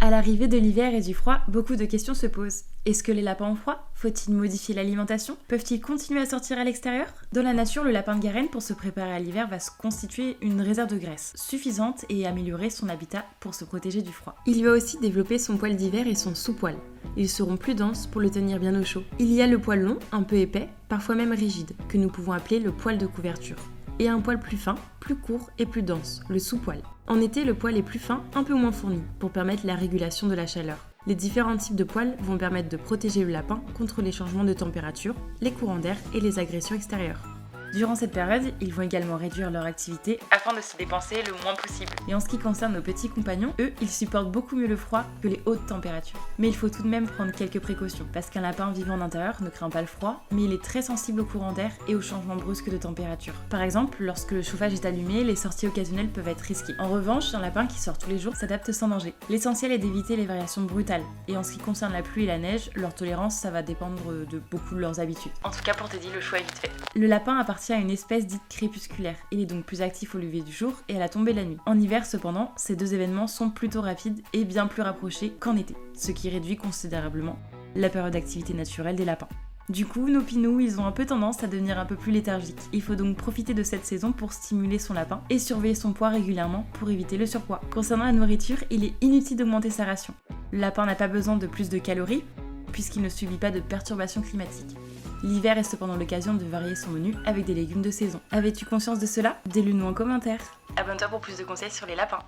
À l'arrivée de l'hiver et du froid, beaucoup de questions se posent. Est-ce que les lapins ont froid? Faut-il modifier l'alimentation? Peuvent-ils continuer à sortir à l'extérieur? Dans la nature, le lapin de Garenne, pour se préparer à l'hiver, va se constituer une réserve de graisse suffisante et améliorer son habitat pour se protéger du froid. Il va aussi développer son poil d'hiver et son sous-poil. Ils seront plus denses pour le tenir bien au chaud. Il y a le poil long, un peu épais, parfois même rigide, que nous pouvons appeler le poil de couverture. Et un poil plus fin, plus court et plus dense, le sous-poil. En été, le poil est plus fin, un peu moins fourni, pour permettre la régulation de la chaleur. Les différents types de poils vont permettre de protéger le lapin contre les changements de température, les courants d'air et les agressions extérieures. Durant cette période, ils vont également réduire leur activité afin de se dépenser le moins possible. Et en ce qui concerne nos petits compagnons, eux, ils supportent beaucoup mieux le froid que les hautes températures. Mais il faut tout de même prendre quelques précautions, parce qu'un lapin vivant en intérieur ne craint pas le froid, mais il est très sensible aux courants d'air et aux changements brusques de température. Par exemple, lorsque le chauffage est allumé, les sorties occasionnelles peuvent être risquées. En revanche, un lapin qui sort tous les jours s'adapte sans danger. L'essentiel est d'éviter les variations brutales. Et en ce qui concerne la pluie et la neige, leur tolérance, ça va dépendre de beaucoup de leurs habitudes. En tout cas, pour Teddy, le choix est vite fait. Le lapin appartient à une espèce dite crépusculaire. Il est donc plus actif au lever du jour et à la tombée de la nuit. En hiver, cependant, ces deux événements sont plutôt rapides et bien plus rapprochés qu'en été, ce qui réduit considérablement la période d'activité naturelle des lapins. Du coup, nos pinous, ils ont un peu tendance à devenir un peu plus léthargiques. Il faut donc profiter de cette saison pour stimuler son lapin et surveiller son poids régulièrement pour éviter le surpoids. Concernant la nourriture, il est inutile d'augmenter sa ration. Le lapin n'a pas besoin de plus de calories puisqu'il ne subit pas de perturbations climatiques. L'hiver est cependant l'occasion de varier son menu avec des légumes de saison. Avais-tu conscience de cela? Dis-le nous en commentaire. Abonne-toi pour plus de conseils sur les lapins.